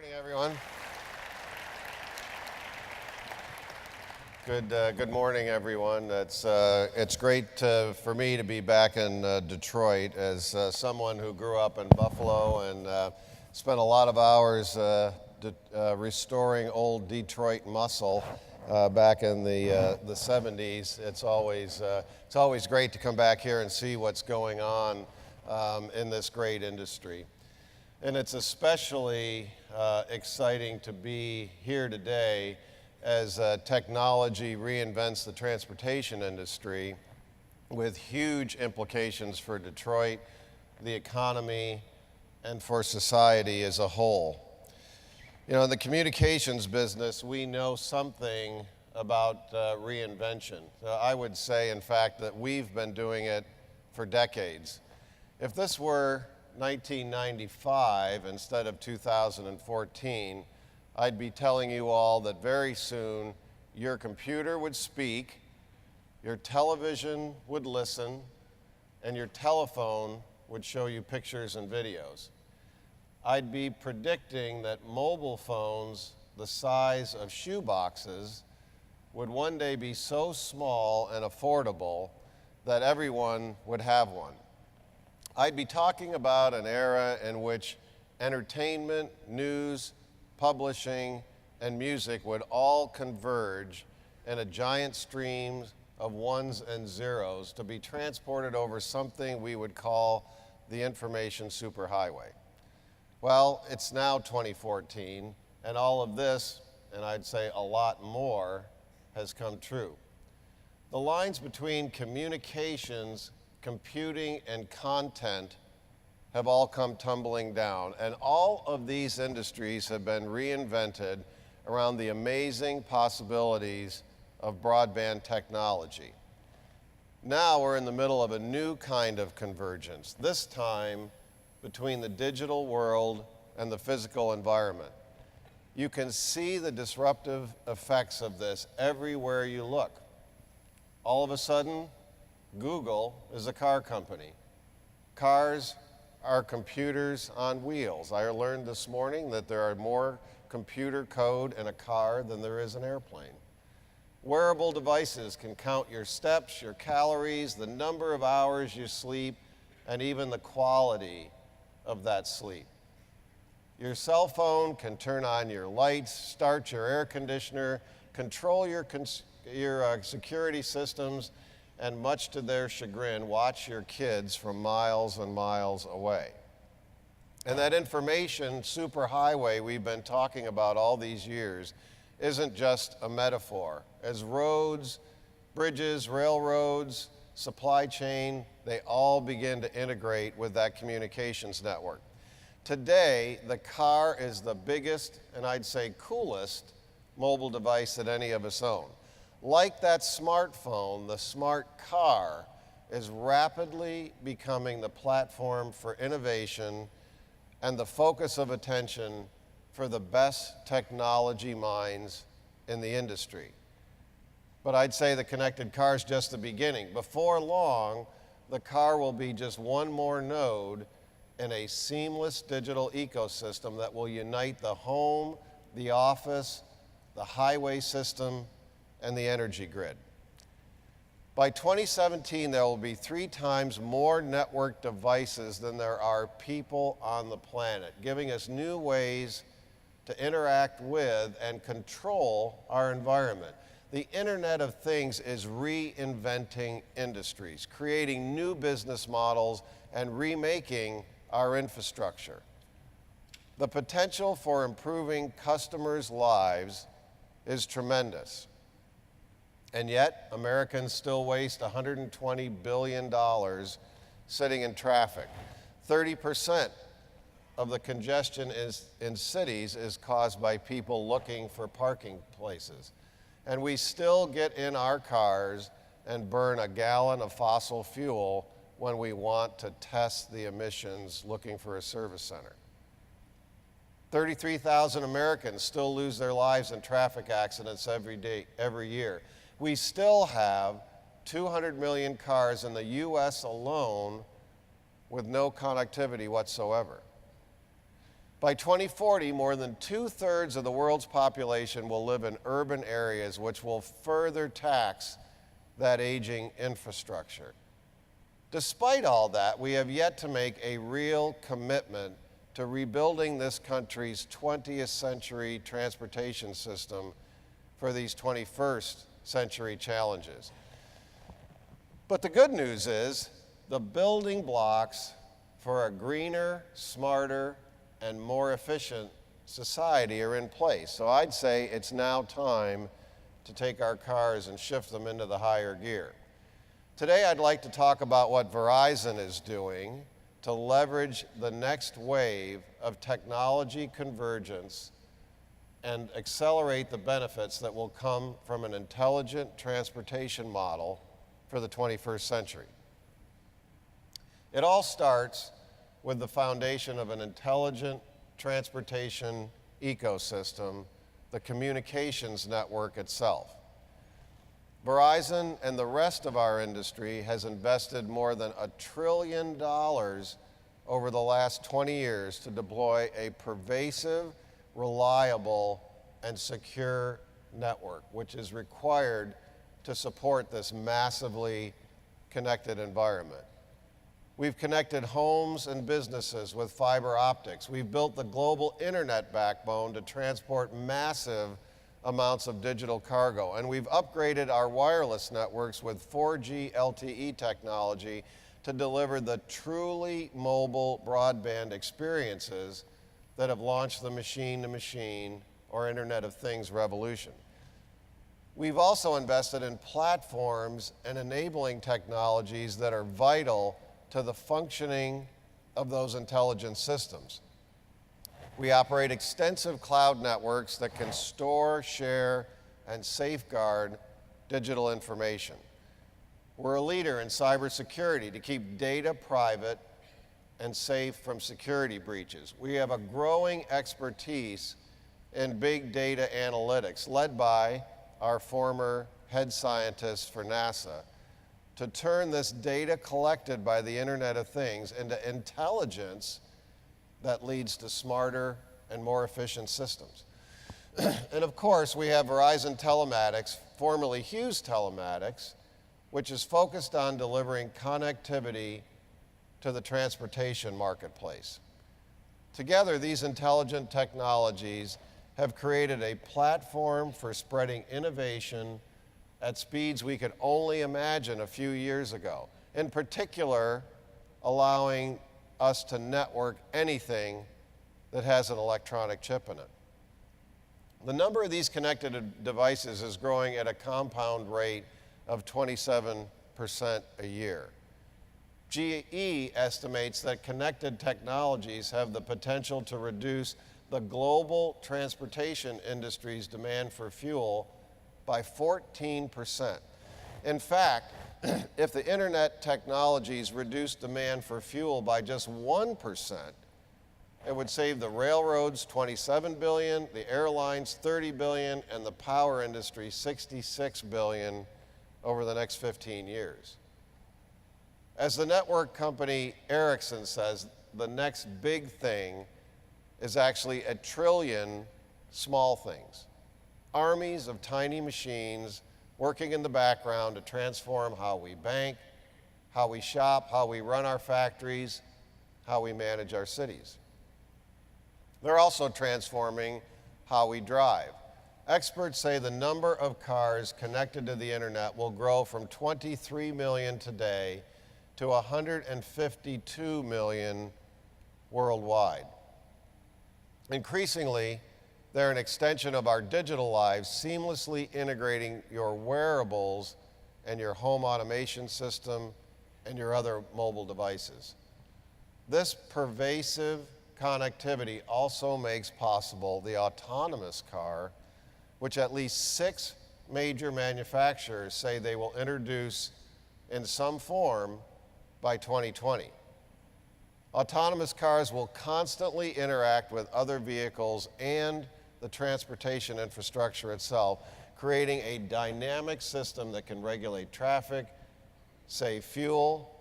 Morning, everyone. Good morning, everyone. It's great for me to be back in Detroit as someone who grew up in Buffalo and spent a lot of hours restoring old Detroit muscle back in the 70s. It's always great to come back here and see what's going on in this great industry. And it's especially exciting to be here today as technology reinvents the transportation industry with huge implications for Detroit, the economy, and for society as a whole. You know, in the communications business, we know something about reinvention. I would say, in fact, that we've been doing it for decades. If this were 1995 instead of 2014, I'd be telling you all that very soon your computer would speak, your television would listen, and your telephone would show you pictures and videos. I'd be predicting that mobile phones the size of shoe boxes would one day be so small and affordable that everyone would have one. I'd be talking about an era in which entertainment, news, publishing, and music would all converge in a giant stream of ones and zeros to be transported over something we would call the information superhighway. Well, it's now 2014, and all of this, and I'd say a lot more, has come true. The lines between communications, computing, and content have all come tumbling down, and all of these industries have been reinvented around the amazing possibilities of broadband technology. Now we're in the middle of a new kind of convergence, this time between the digital world and the physical environment. You can see the disruptive effects of this everywhere you look. All of a sudden, Google is a car company. Cars are computers on wheels. I learned this morning that there are more computer code in a car than there is an airplane. Wearable devices can count your steps, your calories, the number of hours you sleep, and even the quality of that sleep. Your cell phone can turn on your lights, start your air conditioner, control your security systems, and much to their chagrin, watch your kids from miles and miles away. And that information superhighway we've been talking about all these years isn't just a metaphor. As roads, bridges, railroads, supply chain, they all begin to integrate with that communications network. Today, the car is the biggest, and I'd say coolest, mobile device that any of us own. Like that smartphone, the smart car is rapidly becoming the platform for innovation and the focus of attention for the best technology minds in the industry. But I'd say the connected car is just the beginning. Before long, the car will be just one more node in a seamless digital ecosystem that will unite the home, the office, the highway system, and the energy grid. By 2017, there will be 3 times more network devices than there are people on the planet, giving us new ways to interact with and control our environment. The Internet of Things is reinventing industries, creating new business models, and remaking our infrastructure. The potential for improving customers' lives is tremendous. And yet, Americans still waste $120 billion sitting in traffic. 30% of the congestion in cities is caused by people looking for parking places. And we still get in our cars and burn a gallon of fossil fuel when we want to test the emissions looking for a service center. 33,000 Americans still lose their lives in traffic accidents every year. We still have 200 million cars in the US alone with no connectivity whatsoever. By 2040, more than 2/3 of the world's population will live in urban areas, which will further tax that aging infrastructure. Despite all that, we have yet to make a real commitment to rebuilding this country's 20th century transportation system for these 21st century challenges. But the good news is the building blocks for a greener, smarter, and more efficient society are in place. So I'd say it's now time to take our cars and shift them into the higher gear. Today I'd like to talk about what Verizon is doing to leverage the next wave of technology convergence and accelerate the benefits that will come from an intelligent transportation model for the 21st century. It all starts with the foundation of an intelligent transportation ecosystem, the communications network itself. Verizon and the rest of our industry has invested more than $1 trillion over the last 20 years to deploy a pervasive, reliable, and secure network, which is required to support this massively connected environment. We've connected homes and businesses with fiber optics. We've built the global internet backbone to transport massive amounts of digital cargo. And we've upgraded our wireless networks with 4G LTE technology to deliver the truly mobile broadband experiences that have launched the machine-to-machine or Internet of Things revolution. We've also invested in platforms and enabling technologies that are vital to the functioning of those intelligent systems. We operate extensive cloud networks that can store, share, and safeguard digital information. We're a leader in cybersecurity to keep data private and safe from security breaches. We have a growing expertise in big data analytics, led by our former head scientist for NASA, to turn this data collected by the Internet of Things into intelligence that leads to smarter and more efficient systems. And of course, we have Verizon Telematics, formerly Hughes Telematics, which is focused on delivering connectivity to the transportation marketplace. Together, these intelligent technologies have created a platform for spreading innovation at speeds we could only imagine a few years ago, in particular, allowing us to network anything that has an electronic chip in it. The number of these connected devices is growing at a compound rate of 27% a year. GE estimates that connected technologies have the potential to reduce the global transportation industry's demand for fuel by 14%. In fact, if the internet technologies reduce demand for fuel by just 1%, it would save the railroads $27 billion, the airlines $30 billion, and the power industry $66 billion over the next 15 years. As the network company Ericsson says, the next big thing is actually 1 trillion small things. Armies of tiny machines working in the background to transform how we bank, how we shop, how we run our factories, how we manage our cities. They're also transforming how we drive. Experts say the number of cars connected to the internet will grow from 23 million today to 152 million worldwide. Increasingly, they're an extension of our digital lives, seamlessly integrating your wearables and your home automation system and your other mobile devices. This pervasive connectivity also makes possible the autonomous car, which at least 6 major manufacturers say they will introduce in some form by 2020. Autonomous cars will constantly interact with other vehicles and the transportation infrastructure itself, creating a dynamic system that can regulate traffic, save fuel,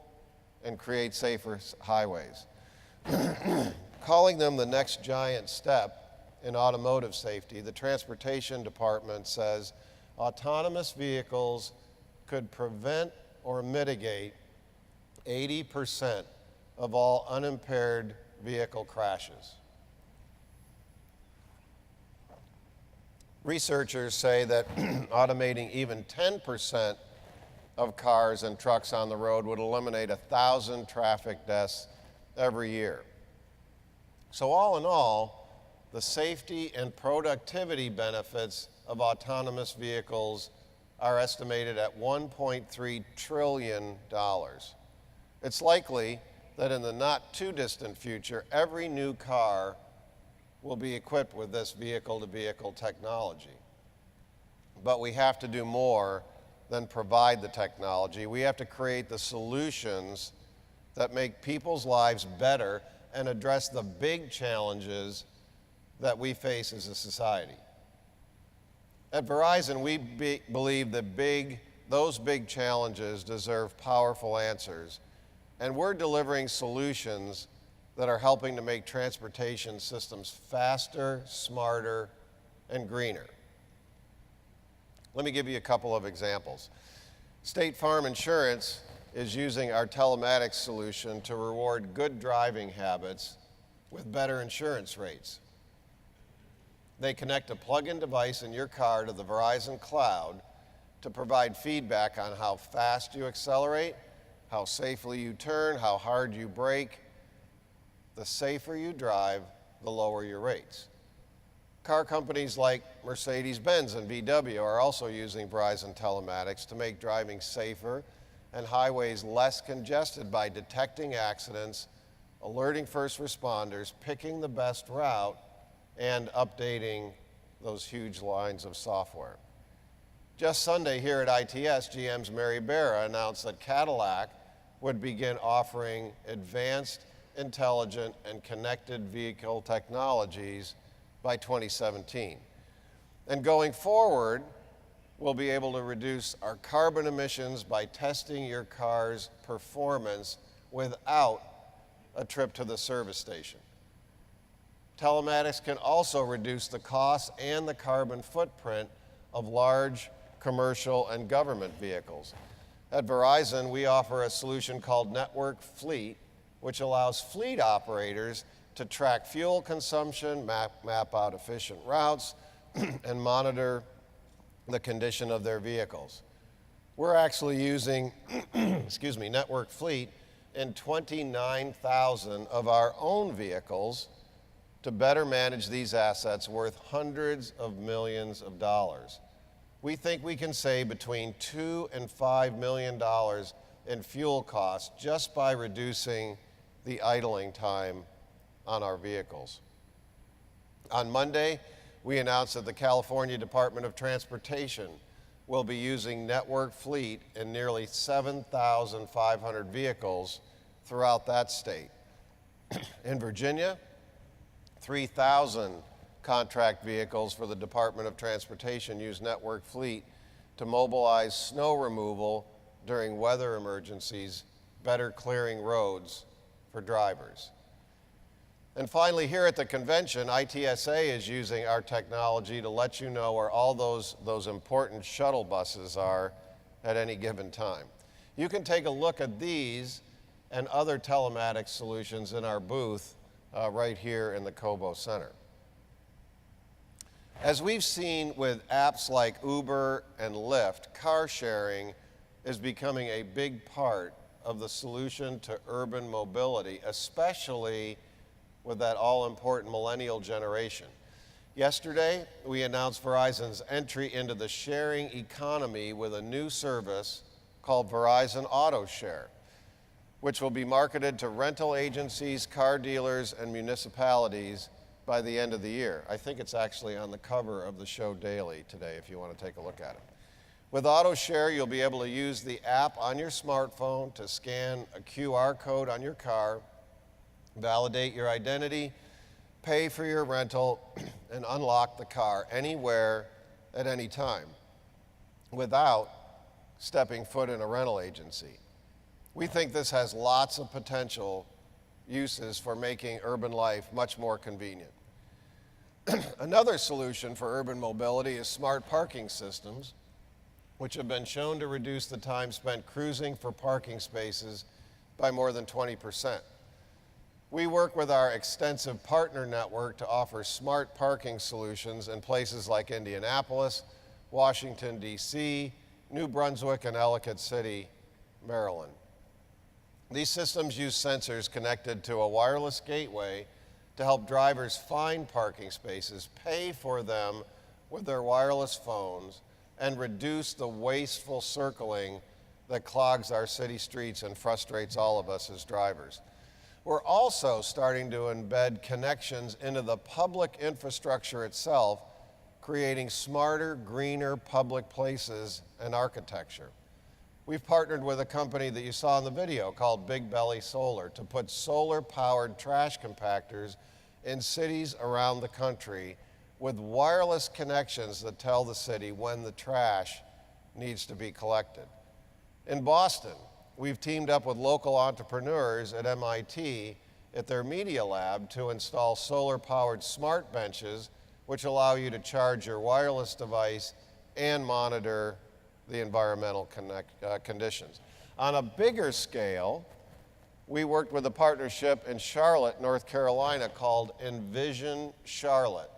and create safer highways. Calling them the next giant step in automotive safety, the Transportation Department says autonomous vehicles could prevent or mitigate 80% of all unimpaired vehicle crashes. Researchers say that automating even 10% of cars and trucks on the road would eliminate 1,000 traffic deaths every year. So all in all, the safety and productivity benefits of autonomous vehicles are estimated at $1.3 trillion. It's likely that in the not too distant future, every new car will be equipped with this vehicle-to-vehicle technology. But we have to do more than provide the technology. We have to create the solutions that make people's lives better and address the big challenges that we face as a society. At Verizon, we believe that those big challenges deserve powerful answers, and we're delivering solutions that are helping to make transportation systems faster, smarter, and greener. Let me give you a couple of examples. State Farm Insurance is using our telematics solution to reward good driving habits with better insurance rates. They connect a plug-in device in your car to the Verizon cloud to provide feedback on how fast you accelerate, how safely you turn, how hard you brake. The safer you drive, the lower your rates. Car companies like Mercedes-Benz and VW are also using Verizon Telematics to make driving safer and highways less congested by detecting accidents, alerting first responders, picking the best route, and updating those huge lines of software. Just Sunday here at ITS, GM's Mary Barra announced that Cadillac would begin offering advanced, intelligent, and connected vehicle technologies by 2017. And going forward, we'll be able to reduce our carbon emissions by testing your car's performance without a trip to the service station. Telematics can also reduce the cost and the carbon footprint of large commercial and government vehicles. At Verizon, we offer a solution called Network Fleet, which allows fleet operators to track fuel consumption, map out efficient routes, and monitor the condition of their vehicles. We're actually using Network Fleet in 29,000 of our own vehicles to better manage these assets worth hundreds of millions of dollars. We think we can save between $2 and $5 million in fuel costs just by reducing the idling time on our vehicles. On Monday, we announced that the California Department of Transportation will be using Network Fleet in nearly 7,500 vehicles throughout that state. In Virginia, 3,000 contract vehicles for the Department of Transportation use Network Fleet to mobilize snow removal during weather emergencies, better clearing roads for drivers. And finally, here at the convention, ITSA is using our technology to let you know where all those important shuttle buses are at any given time. You can take a look at these and other telematics solutions in our booth right here in the Cobo Center. As we've seen with apps like Uber and Lyft, car sharing is becoming a big part of the solution to urban mobility, especially with that all-important millennial generation. Yesterday, we announced Verizon's entry into the sharing economy with a new service called Verizon Auto Share, which will be marketed to rental agencies, car dealers, and municipalities by the end of the year. I think it's actually on the cover of the show daily today if you want to take a look at it. With Auto Share, you'll be able to use the app on your smartphone to scan a QR code on your car, validate your identity, pay for your rental, and unlock the car anywhere at any time without stepping foot in a rental agency. We think this has lots of potential uses for making urban life much more convenient. Another solution for urban mobility is smart parking systems, which have been shown to reduce the time spent cruising for parking spaces by more than 20%. We work with our extensive partner network to offer smart parking solutions in places like Indianapolis, Washington, D.C., New Brunswick, and Ellicott City, Maryland. These systems use sensors connected to a wireless gateway to help drivers find parking spaces, pay for them with their wireless phones, and reduce the wasteful circling that clogs our city streets and frustrates all of us as drivers. We're also starting to embed connections into the public infrastructure itself, creating smarter, greener public places and architecture. We've partnered with a company that you saw in the video called Big Belly Solar to put solar-powered trash compactors in cities around the country with wireless connections that tell the city when the trash needs to be collected. In Boston, we've teamed up with local entrepreneurs at MIT at their media lab to install solar-powered smart benches which allow you to charge your wireless device and monitor the environmental conditions. On a bigger scale, we worked with a partnership in Charlotte, North Carolina called Envision Charlotte.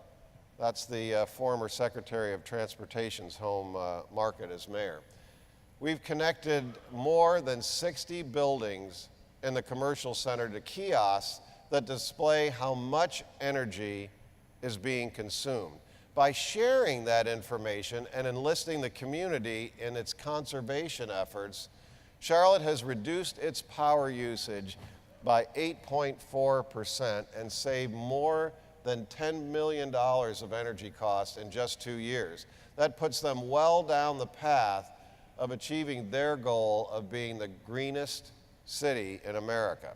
That's the former Secretary of Transportation's home market as mayor. We've connected more than 60 buildings in the commercial center to kiosks that display how much energy is being consumed. By sharing that information and enlisting the community in its conservation efforts, Charlotte has reduced its power usage by 8.4% and saved more than $10 million of energy costs in just 2 years. That puts them well down the path of achieving their goal of being the greenest city in America.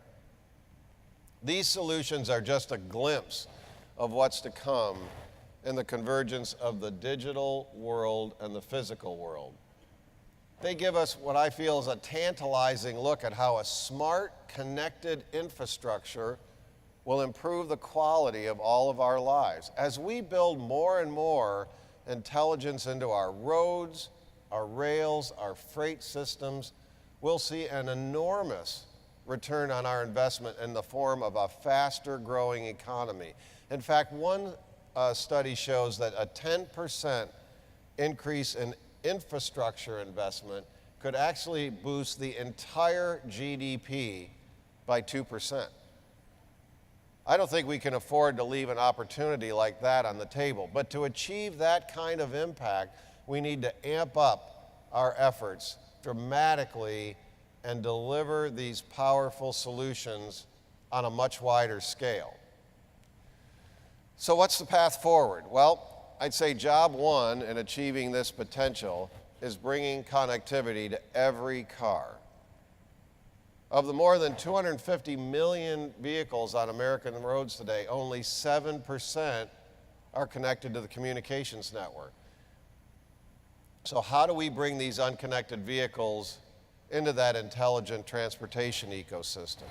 These solutions are just a glimpse of what's to come in the convergence of the digital world and the physical world. They give us what I feel is a tantalizing look at how a smart, connected infrastructure will improve the quality of all of our lives. As we build more and more intelligence into our roads, our rails, our freight systems, we'll see an enormous return on our investment in the form of a faster growing economy. In fact, one study shows that a 10% increase in infrastructure investment could actually boost the entire GDP by 2%. I don't think we can afford to leave an opportunity like that on the table, but to achieve that kind of impact, we need to amp up our efforts dramatically and deliver these powerful solutions on a much wider scale. So what's the path forward? Well, I'd say job one in achieving this potential is bringing connectivity to every car. Of the more than 250 million vehicles on American roads today, only 7% are connected to the communications network. So how do we bring these unconnected vehicles into that intelligent transportation ecosystem?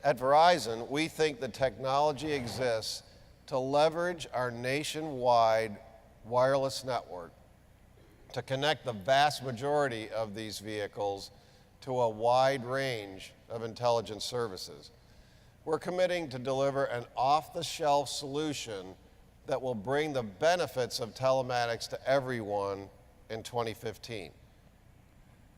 At Verizon, we think the technology exists to leverage our nationwide wireless network to connect the vast majority of these vehicles to a wide range of intelligence services. We're committing to deliver an off-the-shelf solution that will bring the benefits of telematics to everyone in 2015.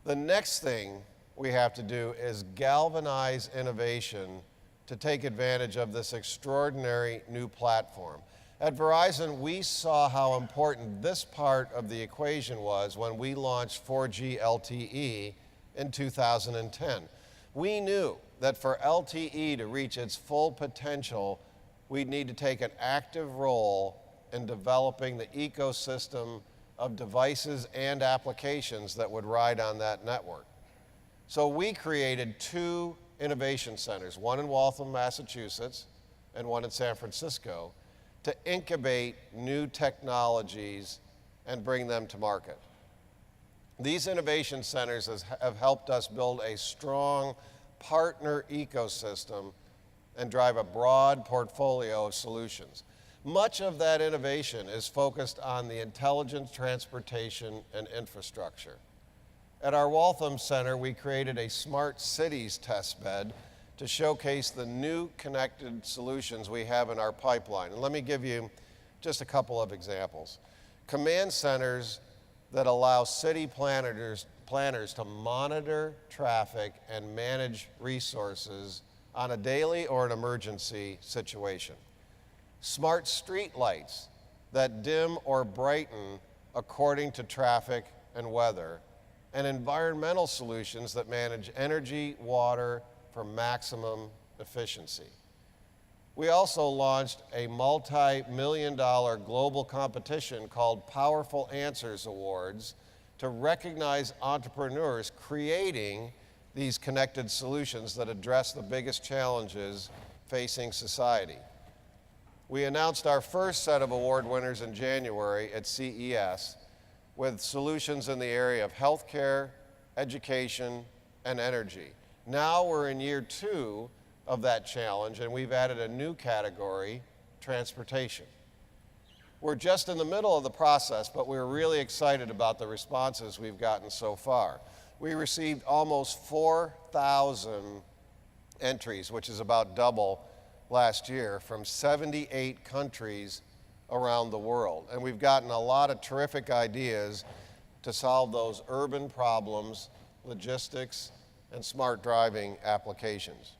The next thing we have to do is galvanize innovation to take advantage of this extraordinary new platform. At Verizon, we saw how important this part of the equation was when we launched 4G LTE in 2010. We knew that for LTE to reach its full potential, we'd need to take an active role in developing the ecosystem of devices and applications that would ride on that network. So we created 2 innovation centers, one in Waltham, Massachusetts, and one in San Francisco, to incubate new technologies and bring them to market. These innovation centers have helped us build a strong partner ecosystem and drive a broad portfolio of solutions. Much of that innovation is focused on the intelligent transportation and infrastructure. At our Waltham Center, we created a smart cities test bed to showcase the new connected solutions we have in our pipeline. And let me give you just a couple of examples. Command centers that allow city planners to monitor traffic and manage resources on a daily or an emergency situation. Smart street lights that dim or brighten according to traffic and weather, and environmental solutions that manage energy, water for maximum efficiency. We also launched a multi-million-dollar global competition called Powerful Answers Awards to recognize entrepreneurs creating these connected solutions that address the biggest challenges facing society. We announced our first set of award winners in January at CES with solutions in the area of healthcare, education, and energy. Now we're in year 2 of that challenge, and we've added a new category, transportation. We're just in the middle of the process, but we're really excited about the responses we've gotten so far. We received almost 4,000 entries, which is about double last year, from 78 countries around the world. And we've gotten a lot of terrific ideas to solve those urban problems, logistics, and smart driving applications.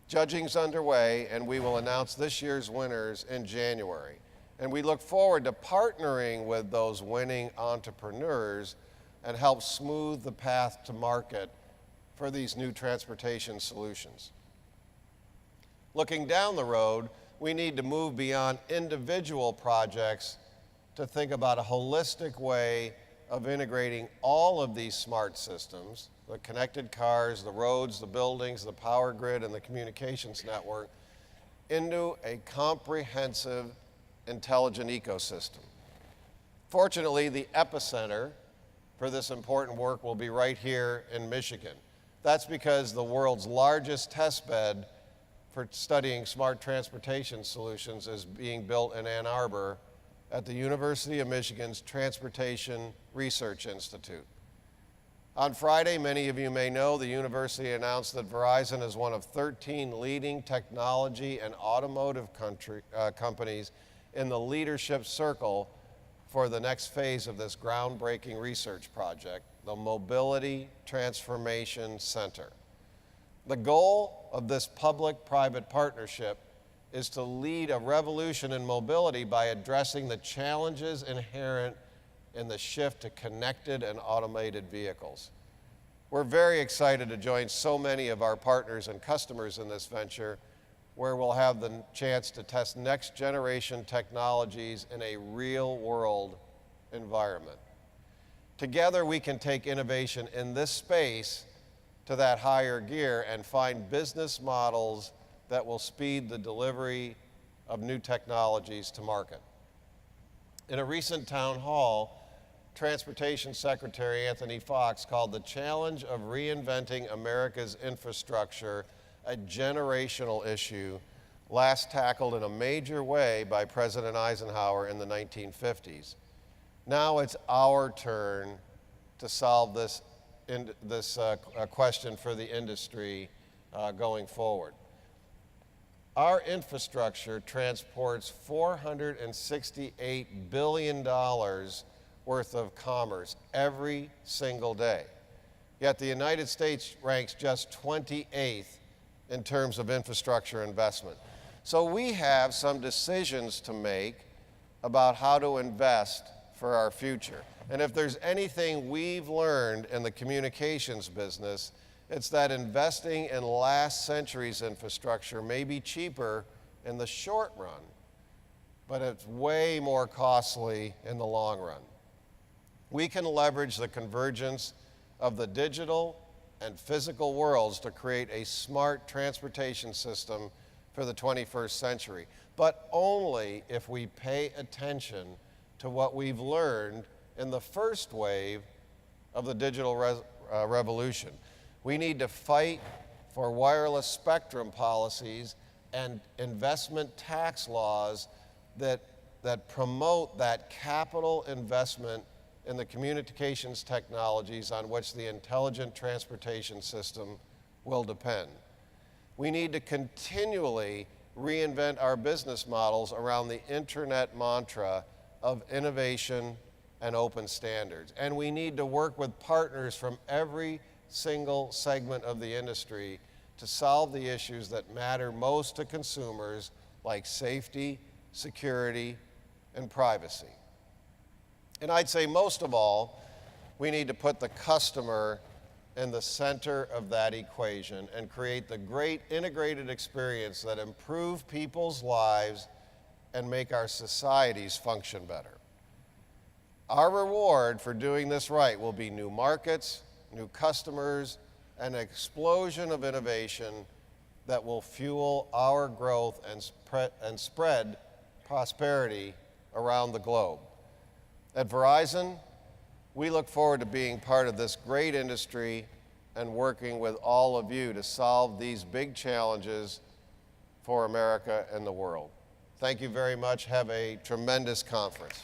Judging's underway, and we will announce this year's winners in January. And we look forward to partnering with those winning entrepreneurs and help smooth the path to market for these new transportation solutions. Looking down the road, we need to move beyond individual projects to think about a holistic way of integrating all of these smart systems, the connected cars, the roads, the buildings, the power grid, and the communications network, into a comprehensive, intelligent ecosystem. Fortunately, the epicenter for this important work will be right here in Michigan. That's because the world's largest test bed for studying smart transportation solutions is being built in Ann Arbor at the University of Michigan's Transportation Research Institute. On Friday, many of you may know, the university announced that Verizon is one of 13 leading technology and automotive companies in the leadership circle for the next phase of this groundbreaking research project, the Mobility Transformation Center. The goal of this public-private partnership is to lead a revolution in mobility by addressing the challenges inherent in the shift to connected and automated vehicles. We're very excited to join so many of our partners and customers in this venture, where we'll have the chance to test next-generation technologies in a real-world environment. Together, we can take innovation in this space to that higher gear and find business models that will speed the delivery of new technologies to market. In a recent town hall, Transportation Secretary Anthony Fox called the challenge of reinventing America's infrastructure a generational issue last tackled in a major way by President Eisenhower in the 1950s. Now it's our turn to solve this question for the industry going forward. Our infrastructure transports $468 billion worth of commerce every single day. Yet the United States ranks just 28th in terms of infrastructure investment. So we have some decisions to make about how to invest for our future. And if there's anything we've learned in the communications business, it's that investing in last century's infrastructure may be cheaper in the short run, but it's way more costly in the long run. We can leverage the convergence of the digital and physical worlds to create a smart transportation system for the 21st century, but only if we pay attention to what we've learned in the first wave of the digital revolution. We need to fight for wireless spectrum policies and investment tax laws that promote that capital investment in the communications technologies on which the intelligent transportation system will depend. We need to continually reinvent our business models around the internet mantra of innovation and open standards. And we need to work with partners from every single segment of the industry to solve the issues that matter most to consumers, like safety, security, and privacy. And I'd say most of all, we need to put the customer in the center of that equation and create the great integrated experience that improve people's lives and make our societies function better. Our reward for doing this right will be new markets, new customers, and an explosion of innovation that will fuel our growth and spread prosperity around the globe. At Verizon, we look forward to being part of this great industry and working with all of you to solve these big challenges for America and the world. Thank you very much. Have a tremendous conference.